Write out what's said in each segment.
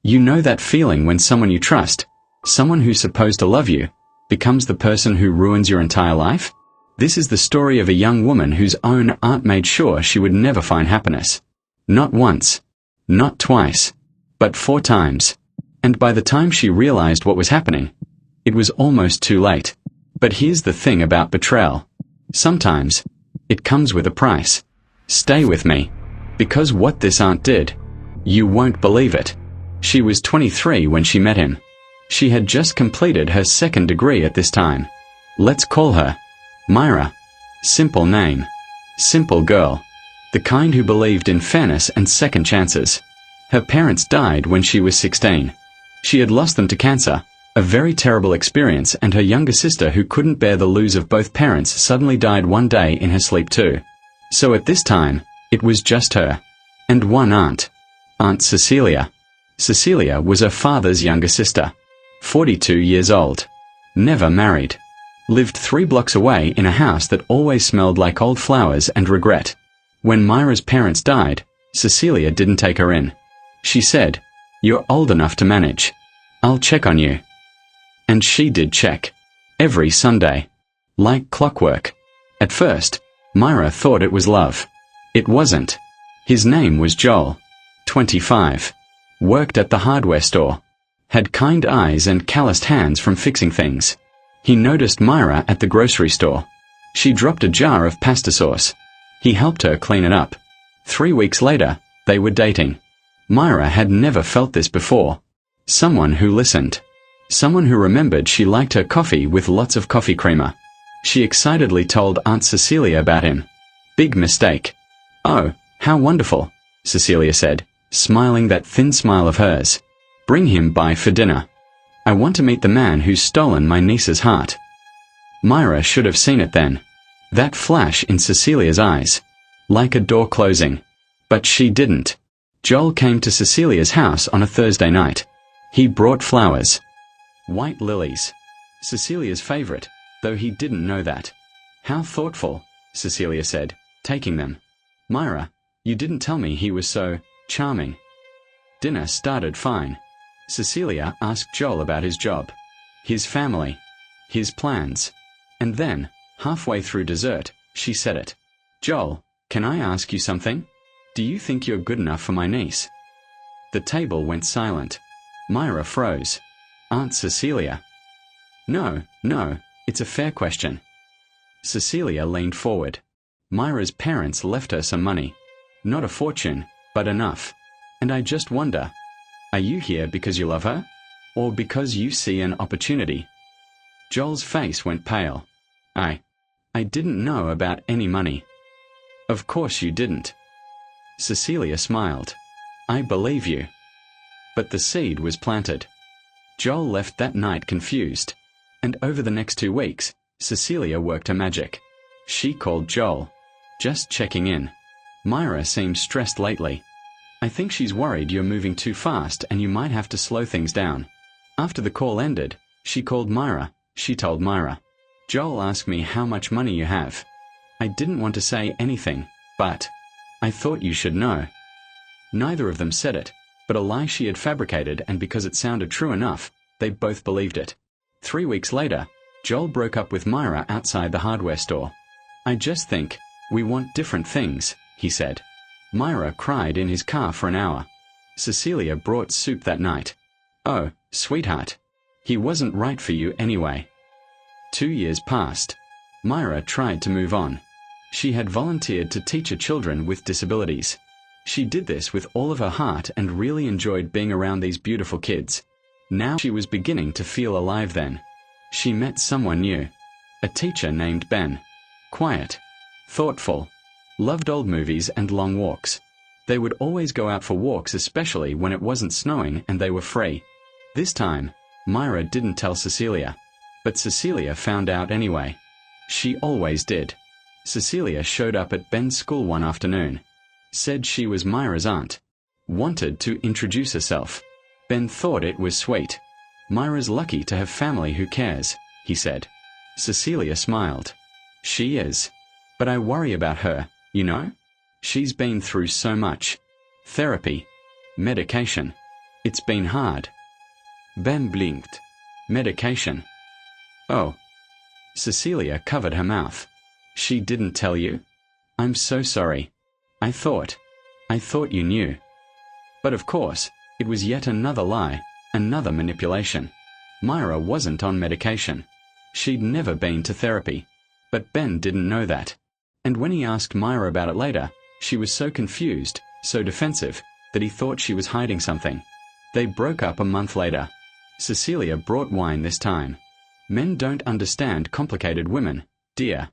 You know that feeling when someone you trust, someone who's supposed to love you, becomes the person who ruins your entire life? This is the story of a young woman whose own aunt made sure she would never find happiness. Not once, not twice, but 4 times. And by the time she realized what was happening, it was almost too late. But here's the thing about betrayal. Sometimes, it comes with a price. Stay with me. Because what this aunt did, you won't believe it. She was 23 when she met him. She had just completed her 2nd degree at this time. Let's call her Mira. Simple name. Simple girl. The kind who believed in fairness and second chances. Her parents died when she was 16. She had lost them to cancer, a very terrible experience, and her younger sister, who couldn't bear the lose of both parents, suddenly died one day in her sleep too. So at this time, it was just her. And one aunt. Aunt Cecilia. Cecilia was her father's younger sister. 42 years old. Never married. Lived 3 blocks away in a house that always smelled like old flowers and regret. When Myra's parents died, Cecilia didn't take her in. She said, "You're old enough to manage. I'll check on you." And she did check. Every Sunday. Like clockwork. At first, Myra thought it was love. It wasn't. His name was Joel. 25. Worked at the hardware store. Had kind eyes and calloused hands from fixing things. He noticed Myra at the grocery store. She dropped a jar of pasta sauce. He helped her clean it up. 3 weeks later, they were dating. Myra had never felt this before. Someone who listened. Someone who remembered she liked her coffee with lots of coffee creamer. She excitedly told Aunt Cecilia about him. Big mistake. "Oh, how wonderful," Cecilia said, smiling that thin smile of hers. "Bring him by for dinner. I want to meet the man who's stolen my niece's heart." Myra should have seen it then. That flash in Cecilia's eyes. Like a door closing. But she didn't. Joel came to Cecilia's house on a Thursday night. He brought flowers. White lilies. Cecilia's favorite, though he didn't know that. "How thoughtful," Cecilia said, taking them. "Myra, you didn't tell me he was so charming." Dinner started fine. Cecilia asked Joel about his job, his family, his plans. And then, halfway through dessert, she said it. "Joel, can I ask you something? Do you think you're good enough for my niece?" The table went silent. Myra froze. Aunt Cecilia. No, it's a fair question." Cecilia leaned forward. Myra's parents left her some money. Not a fortune, but enough. And I just wonder, are you here because you love her? Or because you see an opportunity? Joel's face went pale. I didn't know about any money." "Of course you didn't." Cecilia smiled. "I believe you." But the seed was planted. Joel left that night confused. And over the next 2 weeks, Cecilia worked her magic. She called Joel. Just checking in. "Myra seems stressed lately. I think she's worried you're moving too fast and you might have to slow things down." After the call ended, she called Myra. She told Myra, "Joel asked me how much money you have. I didn't want to say anything, but I thought you should know." Neither of them said it, but a lie she had fabricated, and because it sounded true enough, they both believed it. 3 weeks later, Joel broke up with Myra outside the hardware store. "I just think we want different things," he said. Myra cried in his car for an hour. Cecilia brought soup that night. "Oh, sweetheart. He wasn't right for you anyway." 2 years passed. Myra tried to move on. She had volunteered to teach children with disabilities. She did this with all of her heart and really enjoyed being around these beautiful kids. Now she was beginning to feel alive then. She met someone new. A teacher named Ben. Quiet. Thoughtful. Loved old movies and long walks. They would always go out for walks, especially when it wasn't snowing and they were free. This time, Myra didn't tell Cecilia. But Cecilia found out anyway. She always did. Cecilia showed up at Ben's school one afternoon. Said she was Myra's aunt. Wanted to introduce herself. Ben thought it was sweet. "Myra's lucky to have family who cares," he said. Cecilia smiled. "She is. But I worry about her, you know? She's been through so much. Therapy. Medication. It's been hard. Ben blinked. Medication. Oh. Cecilia covered her mouth. She didn't tell you? I'm so sorry. I thought you knew. But of course, it was yet another lie, another manipulation. Mira wasn't on medication. She'd never been to therapy. But Ben didn't know that. And when he asked Mira about it later, she was so confused, so defensive, that he thought she was hiding something. They broke up a month later. Cecilia brought wine this time. Men don't understand complicated women, dear.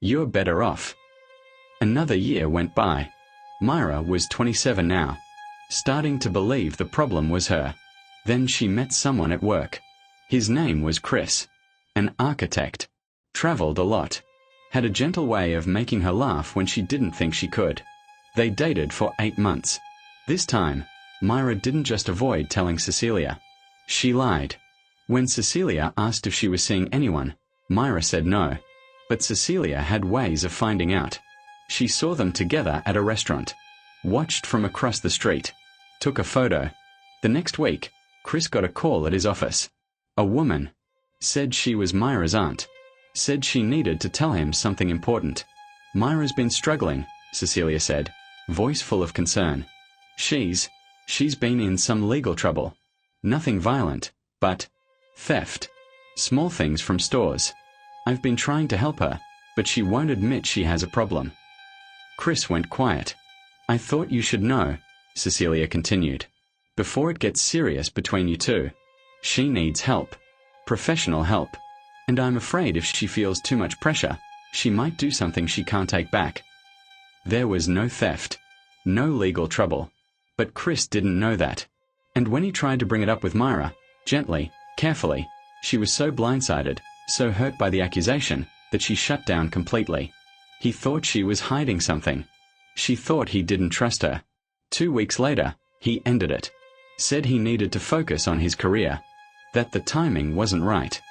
You're better off. Another year went by. Mira was 27 now, starting to believe the problem was her. Then she met someone at work. His name was Chris. An architect. Traveled a lot. Had a gentle way of making her laugh when she didn't think she could. They dated for 8 months. This time, Mira didn't just avoid telling Cecilia. She lied. When Cecilia asked if she was seeing anyone, Mira said no. But Cecilia had ways of finding out. She saw them together at a restaurant. Watched from across the street. Took a photo. The next week, Chris got a call at his office. A woman. Said she was Mira's aunt. Said she needed to tell him something important. Mira's been struggling, Cecilia said, voice full of concern. She's been in some legal trouble. Nothing violent, but theft. Small things from stores. I've been trying to help her, but she won't admit she has a problem. Chris went quiet. I thought you should know, Cecilia continued. Before it gets serious between you two. She needs help. Professional help. And I'm afraid if she feels too much pressure, she might do something she can't take back. There was no theft. No legal trouble. But Chris didn't know that. And when he tried to bring it up with Mira, gently, carefully, she was so blindsided, so hurt by the accusation, that she shut down completely. He thought she was hiding something. She thought he didn't trust her. 2 weeks later, he ended it. Said he needed to focus on his career. That the timing wasn't right.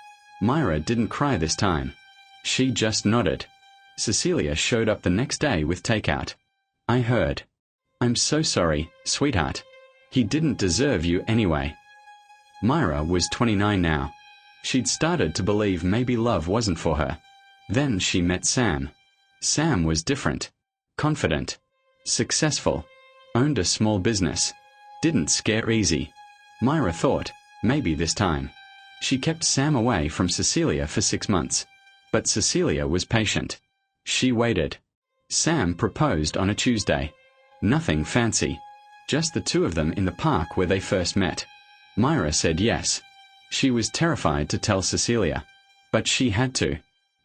Mira didn't cry this time. She just nodded. Cecilia showed up the next day with takeout. I heard. I'm so sorry, sweetheart. He didn't deserve you anyway. Mira was 29 now. She'd started to believe maybe love wasn't for her. Then she met Sam. Sam was different. Confident. Successful. Owned a small business. Didn't scare easy. Mira thought, maybe this time. She kept Sam away from Cecilia for 6 months. But Cecilia was patient. She waited. Sam proposed on a Tuesday. Nothing fancy. Just the two of them in the park where they first met. Mira said yes. She was terrified to tell Cecilia. But she had to.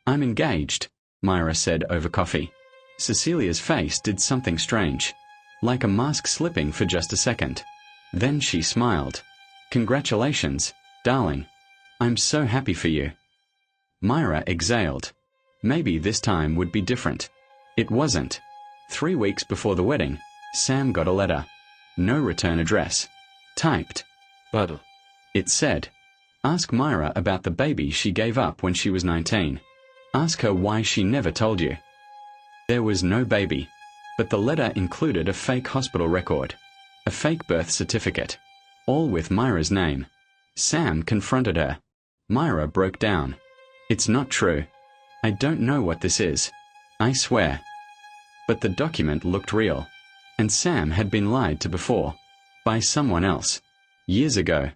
I'm engaged, Mira said over coffee. Cecilia's face did something strange. Like a mask slipping for just a second. Then she smiled. Congratulations, darling. I'm so happy for you. Mira exhaled. Maybe this time would be different. It wasn't. 3 weeks before the wedding, Sam got a letter. No return address. Typed. But it said, ask Mira about the baby she gave up when she was 19. Ask her why she never told you. There was no baby, but the letter included a fake hospital record. A fake birth certificate. All with Mira's name. Sam confronted her. Mira broke down. It's not true. I don't know what this is. I swear. But the document looked real. And Sam had been lied to before. By someone else. Years ago.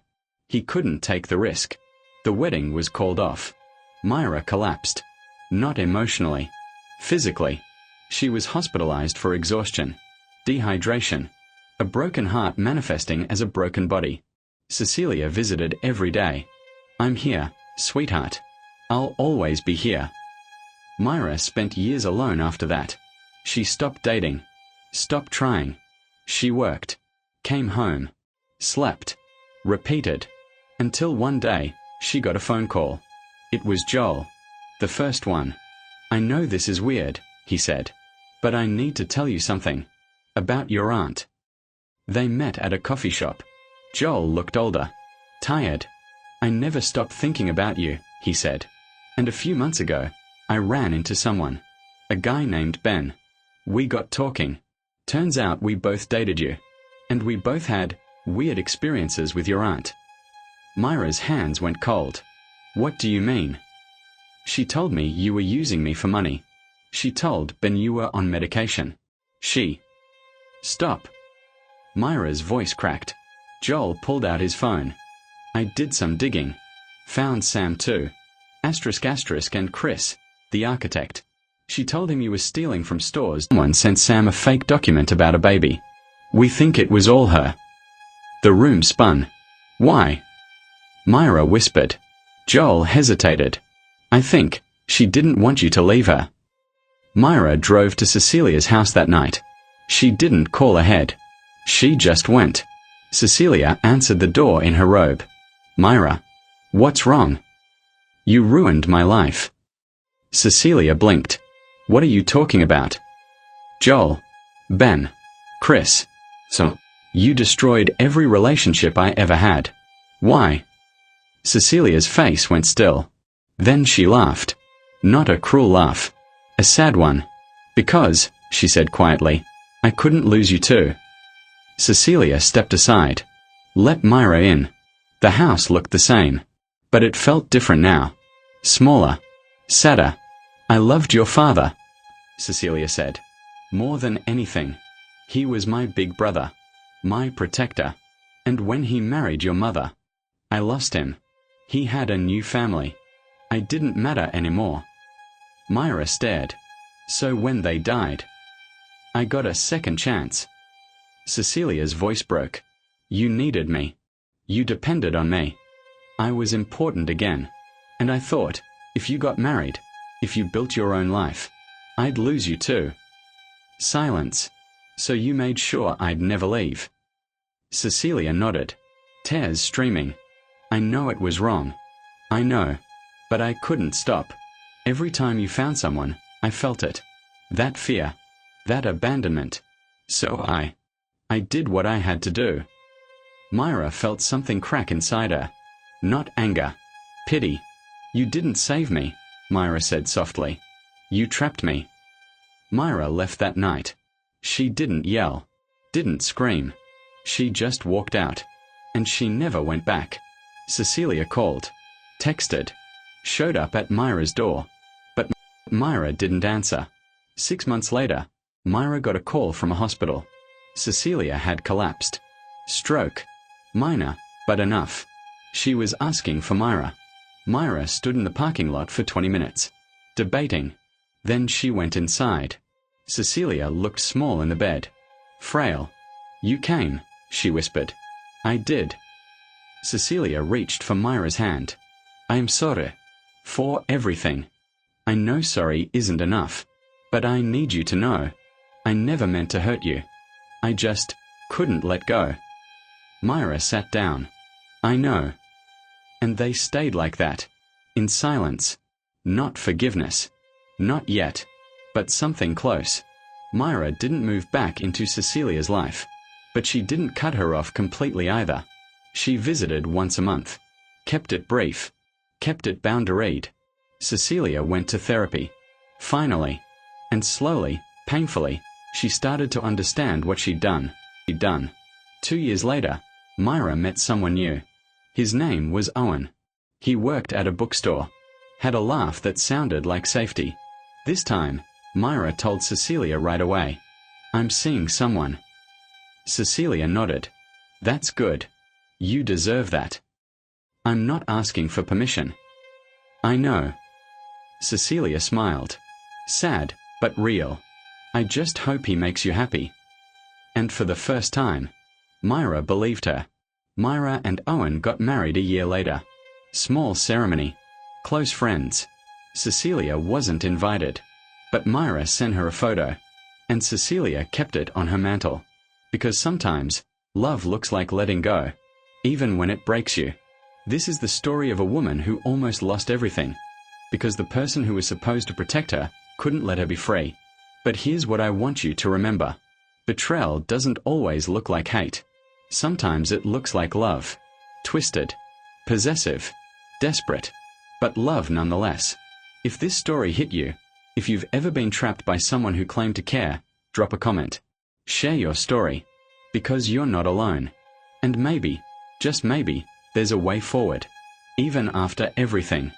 He couldn't take the risk. The wedding was called off. Mira collapsed. Not emotionally. Physically. She was hospitalized for exhaustion. Dehydration. A broken heart manifesting as a broken body. Cecilia visited every day. I'm here, sweetheart. I'll always be here. Mira spent years alone after that. She stopped dating. Stopped trying. She worked. Came home. Slept. Repeated. Until one day, she got a phone call. It was Joel. The first one. I know this is weird, he said. But I need to tell you something. About your aunt. They met at a coffee shop. Joel looked older. Tired. I never stopped thinking about you, he said. And a few months ago, I ran into someone. A guy named Ben. We got talking. Turns out we both dated you. And we both had Weird experiences with your aunt. Mira's hands went cold. What do you mean? She told me you were using me for money. She told Ben you were on medication. Stop. Mira's voice cracked. Joel pulled out his phone. I did some digging. Found Sam too. *** and Chris, the architect. She told him you were stealing from stores. Someone sent Sam a fake document about a baby. We think it was all her. The room spun. Why? Mira whispered. Joel hesitated. I think she didn't want you to leave her. Mira drove to Cecilia's house that night. She didn't call ahead. She just went. Cecilia answered the door in her robe. Mira. What's wrong? You ruined my life. Cecilia blinked. What are you talking about? Joel. Ben. Chris. So, you destroyed every relationship I ever had. Why? Cecilia's face went still. Then she laughed. Not a cruel laugh. A sad one. Because, she said quietly, I couldn't lose you too. Cecilia stepped aside. Let Mira in. The house looked the same. But it felt different now. Smaller. Sadder. I loved your father, Cecilia said. More than anything. He was my big brother. My protector. And when he married your mother, I lost him. He had a new family. I didn't matter anymore. Mira stared. So when they died, I got a second chance. Cecilia's voice broke. You needed me. You depended on me. I was important again. And I thought, if you got married, if you built your own life, I'd lose you too. Silence. So you made sure I'd never leave. Cecilia nodded. Tears streaming. I know it was wrong. I know. But I couldn't stop. Every time you found someone, I felt it. That fear. That abandonment. So I did what I had to do. Mira felt something crack inside her. Not anger. Pity. You didn't save me, Mira said softly. You trapped me. Mira left that night. She didn't yell. Didn't scream. She just walked out. And she never went back. Cecilia called. Texted. Showed up at Mira's door. But Mira didn't answer. 6 months later, Mira got a call from a hospital. Cecilia had collapsed. Stroke. Minor, but enough. She was asking for Mira. Mira stood in the parking lot for 20 minutes, debating. Then she went inside. Cecilia looked small in the bed. Frail. You came, she whispered. I did. Cecilia reached for Mira's hand. I am sorry. For everything. I know sorry isn't enough. But I need you to know. I never meant to hurt you. I just couldn't let go. Mira sat down. I know. And they stayed like that. In silence. Not forgiveness. Not yet. But something close. Mira didn't move back into Cecilia's life. But she didn't cut her off completely either. She visited once a month. Kept it brief. Kept it boundaried. Cecilia went to therapy. Finally. And slowly, painfully, she started to understand what she'd done. 2 years later, Mira met someone new. His name was Owen. He worked at a bookstore. Had a laugh that sounded like safety. This time, Mira told Cecilia right away. I'm seeing someone. Cecilia nodded. That's good. You deserve that. I'm not asking for permission. I know. Cecilia smiled. Sad, but real. I just hope he makes you happy. And for the first time, Mira believed her. Mira and Owen got married a year later. Small ceremony. Close friends. Cecilia wasn't invited. But Mira sent her a photo. And Cecilia kept it on her mantle. Because sometimes, love looks like letting go. Even when it breaks you. This is the story of a woman who almost lost everything. Because the person who was supposed to protect her couldn't let her be free. But here's what I want you to remember. Betrayal doesn't always look like hate. Sometimes it looks like love. Twisted. Possessive. Desperate. But love nonetheless. If this story hit you, if you've ever been trapped by someone who claimed to care, drop a comment. Share your story. Because you're not alone. And maybe, just maybe, there's a way forward. Even after everything.